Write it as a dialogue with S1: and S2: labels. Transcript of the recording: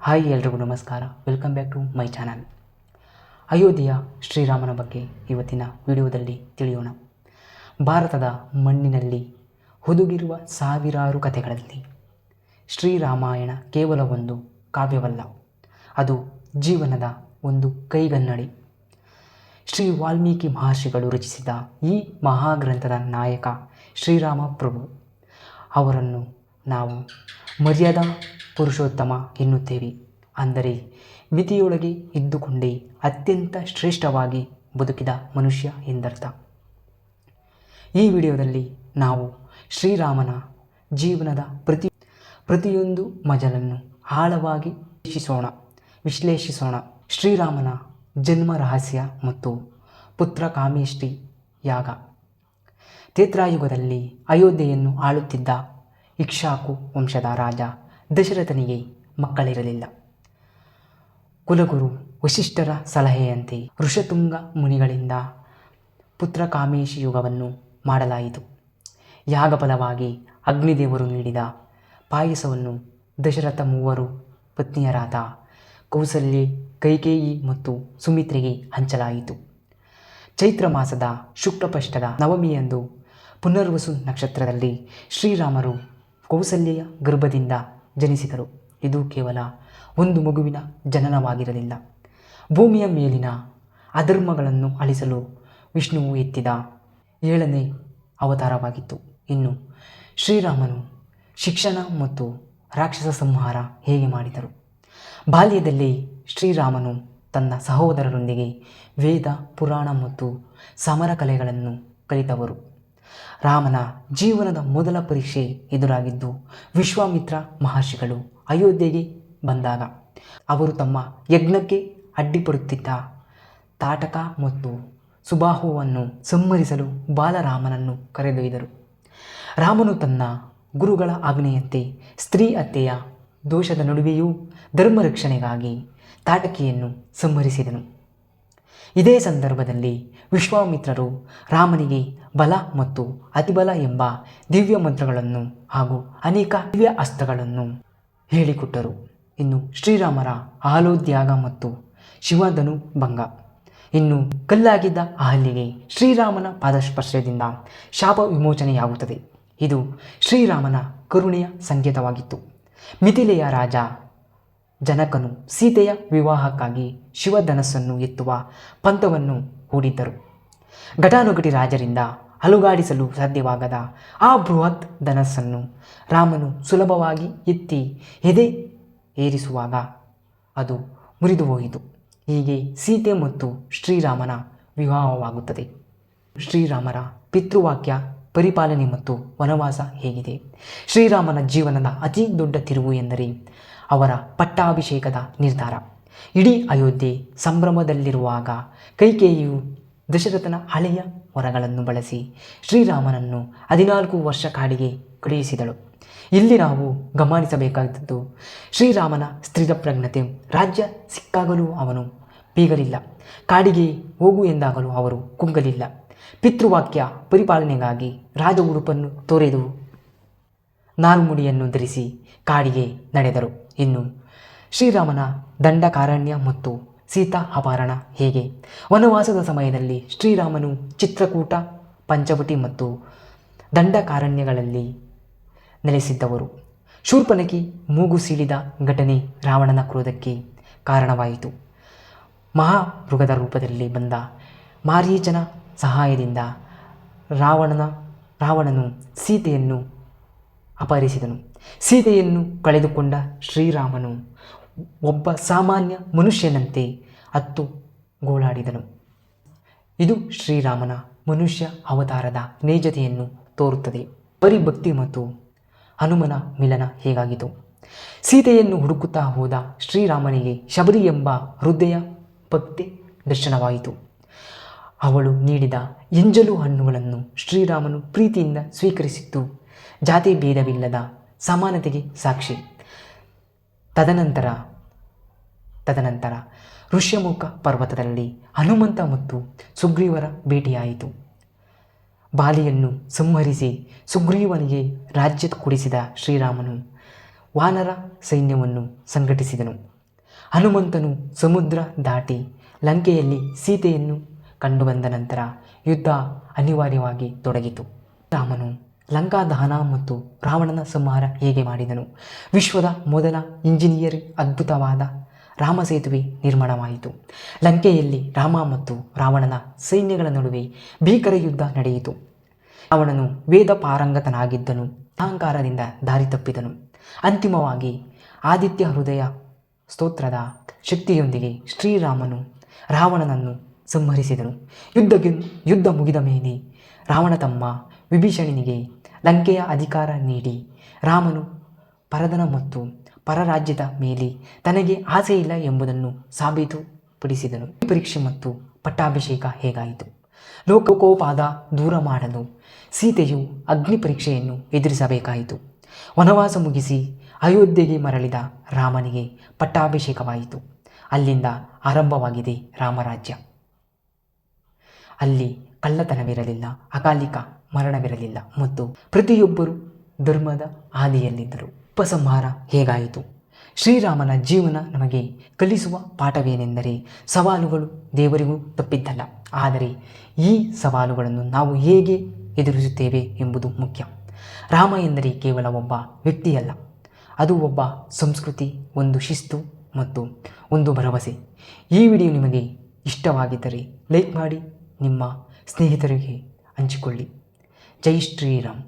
S1: Hi ಎಲ್ರಿಗೂ ನಮಸ್ಕಾರ. Welcome back to my channel. ಅಯೋಧ್ಯೆಯ ಶ್ರೀರಾಮನ ಬಗ್ಗೆ ಇವತ್ತಿನ ವಿಡಿಯೋದಲ್ಲಿ ತಿಳಿಯೋಣ. ಭಾರತದ ಮಣ್ಣಿನಲ್ಲಿ ಹುದುಗಿರುವ ಸಾವಿರಾರು ಕಥೆಗಳಲ್ಲಿ ಶ್ರೀರಾಮಾಯಣ ಕೇವಲ ಒಂದು ಕಾವ್ಯವಲ್ಲ, ಅದು ಜೀವನದ ಒಂದು ಕೈಗನ್ನಡಿ. ಶ್ರೀ ವಾಲ್ಮೀಕಿ ಮಹರ್ಷಿಗಳು ರಚಿಸಿದ ಈ ಮಹಾಗ್ರಂಥದ ನಾಯಕ ಶ್ರೀರಾಮ ಪ್ರಭು ಅವರನ್ನು ನಾವು ಮರ್ಯಾದಾ ಪುರುಷೋತ್ತಮ ಎನ್ನುತ್ತೇವೆ. ಅಂದರೆ ಮಿತಿಯೊಳಗೆ ಇದ್ದುಕೊಂಡೇ ಅತ್ಯಂತ ಶ್ರೇಷ್ಠವಾಗಿ ಬದುಕಿದ ಮನುಷ್ಯ ಎಂದರ್ಥ. ಈ ವಿಡಿಯೋದಲ್ಲಿ ನಾವು ಶ್ರೀರಾಮನ ಜೀವನದ ಪ್ರತಿಯೊಂದು ಮಜಲನ್ನು ಆಳವಾಗಿ ವಿಶ್ಲೇಷಿಸೋಣ. ಶ್ರೀರಾಮನ ಜನ್ಮ ರಹಸ್ಯ ಮತ್ತು ಪುತ್ರ ಕಾಮೇಷ್ಟಿ ಯಾಗ. ತ್ರೇತಾಯುಗದಲ್ಲಿ ಅಯೋಧ್ಯೆಯನ್ನು ಆಳುತ್ತಿದ್ದ ಇಕ್ಷ್ವಾಕು ವಂಶದ ರಾಜ ದಶರಥನಿಗೆ ಮಕ್ಕಳಿರಲಿಲ್ಲ. ಕುಲಗುರು ವಸಿಷ್ಠರ ಸಲಹೆಯಂತೆ ಋಷತುಂಗ ಮುನಿಗಳಿಂದ ಪುತ್ರ ಕಾಮೇಶಿ ಯುಗವನ್ನು ಮಾಡಲಾಯಿತು. ಯಾಗ ಫಲವಾಗಿ ಅಗ್ನಿದೇವರು ನೀಡಿದ ಪಾಯಸವನ್ನು ದಶರಥ ಮೂವರು ಪತ್ನಿಯರಾದ ಕೌಸಲ್ಯೆ, ಕೈಕೇಯಿ ಮತ್ತು ಸುಮಿತ್ರೆಗೆ ಹಂಚಲಾಯಿತು. ಚೈತ್ರ ಮಾಸದ ಶುಕ್ಲಪಕ್ಷದ ನವಮಿಯಂದು ಪುನರ್ವಸು ನಕ್ಷತ್ರದಲ್ಲಿ ಶ್ರೀರಾಮರು ಕೌಸಲ್ಯೆಯ ಗರ್ಭದಿಂದ ಜನಿಸಿದರು. ಇದು ಕೇವಲ ಒಂದು ಮಗುವಿನ ಜನನವಾಗಿರಲಿಲ್ಲ, ಭೂಮಿಯ ಮೇಲಿನ ಅಧರ್ಮಗಳನ್ನು ಅಳಿಸಲು ವಿಷ್ಣುವು ಎತ್ತಿದ 7ನೇ ಅವತಾರವಾಗಿತ್ತು. ಇನ್ನು ಶ್ರೀರಾಮನು ಶಿಕ್ಷಣ ಮತ್ತು ರಾಕ್ಷಸ ಸಂಹಾರ ಹೇಗೆ ಮಾಡಿದರು? ಬಾಲ್ಯದಲ್ಲಿ ಶ್ರೀರಾಮನು ತನ್ನ ಸಹೋದರರೊಂದಿಗೆ ವೇದ, ಪುರಾಣ ಮತ್ತು ಸಮರ ಕಲೆಗಳನ್ನು ಕಲಿತವರು. ರಾಮನ ಜೀವನದ ಮೊದಲ ಪರೀಕ್ಷೆ ಎದುರಾಗಿದ್ದು ವಿಶ್ವಾಮಿತ್ರ ಮಹರ್ಷಿಗಳು ಅಯೋಧ್ಯೆಗೆ ಬಂದಾಗ ಅವರು ತಮ್ಮ ಯಜ್ಞಕ್ಕೆ ಅಡ್ಡಿಪಡುತ್ತಿದ್ದ ತಾಟಕ ಮತ್ತು ಸುಬಾಹುವನ್ನು ಸಂಹರಿಸಲು ಬಾಲರಾಮನನ್ನು ಕರೆದೊಯ್ದರು. ರಾಮನು ತನ್ನ ಗುರುಗಳ ಆಜ್ಞೆಯಂತೆ ಸ್ತ್ರೀ ಹತ್ಯೆಯ ದೋಷದ ನಡುವೆಯೂ ಧರ್ಮರಕ್ಷಣೆಗಾಗಿ ತಾಟಕಿಯನ್ನು ಸಂಹರಿಸಿದನು. ಇದೇ ಸಂದರ್ಭದಲ್ಲಿ ವಿಶ್ವಾಮಿತ್ರರು ರಾಮನಿಗೆ ಬಲ ಮತ್ತು ಅತಿಬಲ ಎಂಬ ದಿವ್ಯ ಮಂತ್ರಗಳನ್ನು ಹಾಗೂ ಅನೇಕ ದಿವ್ಯ ಅಸ್ತ್ರಗಳನ್ನು ಹೇಳಿಕೊಟ್ಟರು. ಇನ್ನು ಶ್ರೀರಾಮರ ಆಲೋದ್ಯಾಗ ಮತ್ತು ಶಿವಧನು ಭಂಗ. ಇನ್ನು ಕಲ್ಲಾಗಿದ್ದ ಅಹಲ್ಯೆಗೆ ಶ್ರೀರಾಮನ ಪಾದಸ್ಪರ್ಶದಿಂದ ಶಾಪ ವಿಮೋಚನೆಯಾಗುತ್ತದೆ. ಇದು ಶ್ರೀರಾಮನ ಕರುಣೆಯ ಸಂಕೇತವಾಗಿತ್ತು. ಮಿಥಿಲೆಯ ರಾಜ ಜನಕನು ಸೀತೆಯ ವಿವಾಹಕ್ಕಾಗಿ ಶಿವಧನಸ್ಸನ್ನು ಎತ್ತುವ ಪಂಥವನ್ನು ಹೂಡಿದ್ದರು. ಘಟಾನುಘಟಿ ರಾಜರಿಂದ ಅಲುಗಾಡಿಸಲು ಸಾಧ್ಯವಾಗದ ಆ ಬೃಹತ್ ಧನಸ್ಸನ್ನು ರಾಮನು ಸುಲಭವಾಗಿ ಎತ್ತಿ ಎದೆ ಏರಿಸುವಾಗ ಅದು ಮುರಿದು ಹೋಯಿತು. ಹೀಗೆ ಸೀತೆ ಮತ್ತು ಶ್ರೀರಾಮನ ವಿವಾಹವಾಗುತ್ತದೆ. ಶ್ರೀರಾಮರ ಪಿತೃವಾಕ್ಯ ಪರಿಪಾಲನೆ ಮತ್ತು ವನವಾಸ ಹೇಗಿದೆ? ಶ್ರೀರಾಮನ ಜೀವನದ ಅತಿ ದೊಡ್ಡ ತಿರುವು ಎಂದರೆ ಅವರ ಪಟ್ಟಾಭಿಷೇಕದ ನಿರ್ಧಾರ. ಇಡೀ ಅಯೋಧ್ಯೆ ಸಂಭ್ರಮದಲ್ಲಿರುವಾಗ ಕೈಕೇಯಿಯು ದಶರಥನ ಹಳೆಯ ವರಗಳನ್ನು ಬಳಸಿ ಶ್ರೀರಾಮನನ್ನು 14 ವರ್ಷ ಕಾಡಿಗೆ ಕಳುಹಿಸಿದಳು. ಇಲ್ಲಿ ನಾವು ಗಮನಿಸಬೇಕಾದದ್ದು ಶ್ರೀರಾಮನ ಸ್ಥಿತಪ್ರಜ್ಞತೆ. ರಾಜ್ಯ ಸಿಕ್ಕಾಗಲೂ ಅವನು ಬೀಗಲಿಲ್ಲ, ಕಾಡಿಗೆ ಹೋಗು ಎಂದಾಗಲೂ ಅವರು ಕುಗ್ಗಲಿಲ್ಲ. ಪಿತೃವಾಕ್ಯ ಪರಿಪಾಲನೆಗಾಗಿ ರಾಜ ಉಡುಪನ್ನು ತೊರೆದು ನಾರುಮುಡಿಯನ್ನು ಧರಿಸಿ ಕಾಡಿಗೆ ನಡೆದರು. ಇನ್ನು ಶ್ರೀರಾಮನ ದಂಡಕಾರಣ್ಯ ಮತ್ತು ಸೀತಾ ಅಪಹರಣ ಹೇಗೆ? ವನವಾಸದ ಸಮಯದಲ್ಲಿ ಶ್ರೀರಾಮನು ಚಿತ್ರಕೂಟ, ಪಂಚವಟಿ ಮತ್ತು ದಂಡಕಾರಣ್ಯಗಳಲ್ಲಿ ನೆಲೆಸಿದ್ದವರು. ಶೂರ್ಪನಖಿ ಮೂಗು ಸೀಳಿದ ಘಟನೆ ರಾವಣನ ಕ್ರೋಧಕ್ಕೆ ಕಾರಣವಾಯಿತು. ಮಹಾಮೃಗದ ರೂಪದಲ್ಲಿ ಬಂದ ಮಾರೀಚನ ಸಹಾಯದಿಂದ ರಾವಣನು ಸೀತೆಯನ್ನು ಅಪಹರಿಸಿದನು. ಸೀತೆಯನ್ನು ಕಳೆದುಕೊಂಡ ಶ್ರೀರಾಮನು ಒಬ್ಬ ಸಾಮಾನ್ಯ ಮನುಷ್ಯನಂತೆ ಅತ್ತು ಗೋಳಾಡಿದನು. ಇದು ಶ್ರೀರಾಮನ ಮನುಷ್ಯ ಅವತಾರದ ನೈಜತೆಯನ್ನು ತೋರುತ್ತದೆ. ಪರಿಭಕ್ತಿ ಮತ್ತು ಹನುಮನ ಮಿಲನ ಹೇಗಾಗಿತು? ಸೀತೆಯನ್ನು ಹುಡುಕುತ್ತಾ ಹೋದ ಶ್ರೀರಾಮನಿಗೆ ಶಬರಿ ಎಂಬ ಹೃದಯ ಭಕ್ತಿ ದರ್ಶನವಾಯಿತು. ಅವಳು ನೀಡಿದ ಎಂಜಲು ಹಣ್ಣುಗಳನ್ನು ಶ್ರೀರಾಮನು ಪ್ರೀತಿಯಿಂದ ಸ್ವೀಕರಿಸಿದ್ದು ಜಾತಿ ಭೇದವಿಲ್ಲದ ಸಮಾನತೆಗೆ ಸಾಕ್ಷಿ. ತದನಂತರ ಋಷ್ಯಮುಖ ಪರ್ವತದಲ್ಲಿ ಹನುಮಂತ ಮತ್ತು ಸುಗ್ರೀವರ ಭೇಟಿಯಾಯಿತು. ಬಾಲಿಯನ್ನು ಸಂಹರಿಸಿ ಸುಗ್ರೀವನಿಗೆ ರಾಜ್ಯ ಕೊಡಿಸಿದ ಶ್ರೀರಾಮನು ವಾನರ ಸೈನ್ಯವನ್ನು ಸಂಘಟಿಸಿದನು. ಹನುಮಂತನು ಸಮುದ್ರ ದಾಟಿ ಲಂಕೆಯಲ್ಲಿ ಸೀತೆಯನ್ನು ಕಂಡುಬಂದ ನಂತರ ಯುದ್ಧ ಅನಿವಾರ್ಯವಾಗಿ ತೊಡಗಿತು. ರಾಮನು ಲಂಕಾ ದಹನ ಮತ್ತು ರಾವಣನ ಸಂಹಾರ ಹೇಗೆ ಮಾಡಿದನು? ವಿಶ್ವದ ಮೊದಲ ಇಂಜಿನಿಯರಿಂಗ್ ಅದ್ಭುತವಾದ ರಾಮಸೇತುವೆ ನಿರ್ಮಾಣವಾಯಿತು. ಲಂಕೆಯಲ್ಲಿ ರಾಮ ಮತ್ತು ರಾವಣನ ಸೈನ್ಯಗಳ ನಡುವೆ ಭೀಕರ ಯುದ್ಧ ನಡೆಯಿತು. ರಾವಣನು ವೇದ ಪಾರಂಗತನಾಗಿದ್ದನು, ಅಹಂಕಾರದಿಂದ ದಾರಿ ತಪ್ಪಿದನು. ಅಂತಿಮವಾಗಿ ಆದಿತ್ಯ ಹೃದಯ ಸ್ತೋತ್ರದ ಶಕ್ತಿಯೊಂದಿಗೆ ಶ್ರೀರಾಮನು ರಾವಣನನ್ನು ಸಂಹರಿಸಿದನು. ಯುದ್ಧ ಮುಗಿದ ಮೇಲೆ ರಾವಣ ತಮ್ಮ ವಿಭೀಷಣನಿಗೆ ಲಂಕೆಯ ಅಧಿಕಾರ ನೀಡಿ ರಾಮನು ಪರಧನ ಮತ್ತು ಪರರಾಜ್ಯದ ಮೇಲೆ ತನಗೆ ಆಸೆ ಇಲ್ಲ ಎಂಬುದನ್ನು ಸಾಬೀತುಪಡಿಸಿದನು. ಪರೀಕ್ಷೆ ಮತ್ತು ಪಟ್ಟಾಭಿಷೇಕ ಹೇಗಾಯಿತು? ಲೋಕೋಪಾದ ದೂರ ಮಾಡಲು ಸೀತೆಯು ಅಗ್ನಿ ಪರೀಕ್ಷೆಯನ್ನು ಎದುರಿಸಬೇಕಾಯಿತು. ವನವಾಸ ಮುಗಿಸಿ ಅಯೋಧ್ಯೆಗೆ ಮರಳಿದ ರಾಮನಿಗೆ ಪಟ್ಟಾಭಿಷೇಕವಾಯಿತು. ಅಲ್ಲಿಂದ ಆರಂಭವಾಗಿದೆ ರಾಮರಾಜ್ಯ. ಅಲ್ಲಿ ಕಳ್ಳತನವಿರಲಿಲ್ಲ, ಅಕಾಲಿಕ ಮರಣವಿರಲಿಲ್ಲ ಮತ್ತು ಪ್ರತಿಯೊಬ್ಬರೂ ಧರ್ಮದ ಹಾದಿಯಲ್ಲಿದ್ದರು. ಉಪಸಂಹಾರ ಹೇಗಾಯಿತು? ಶ್ರೀರಾಮನ ಜೀವನ ನಮಗೆ ಕಲಿಸುವ ಪಾಠವೇನೆಂದರೆ, ಸವಾಲುಗಳು ದೇವರಿಗೂ ತಪ್ಪಿದ್ದಲ್ಲ, ಆದರೆ ಈ ಸವಾಲುಗಳನ್ನು ನಾವು ಹೇಗೆ ಎದುರಿಸುತ್ತೇವೆ ಎಂಬುದು ಮುಖ್ಯ. ರಾಮ ಎಂದರೆ ಕೇವಲ ಒಬ್ಬ ವ್ಯಕ್ತಿಯಲ್ಲ, ಅದು ಒಬ್ಬ ಸಂಸ್ಕೃತಿ, ಒಂದು ಶಿಸ್ತು ಮತ್ತು ಒಂದು ಭರವಸೆ. ಈ ವಿಡಿಯೋ ನಿಮಗೆ ಇಷ್ಟವಾಗಿದ್ದರೆ ಲೈಕ್ ಮಾಡಿ, ನಿಮ್ಮ ಸ್ನೇಹಿತರಿಗೆ ಹಂಚಿಕೊಳ್ಳಿ. ಜೈ ಶ್ರೀರಾಮ್.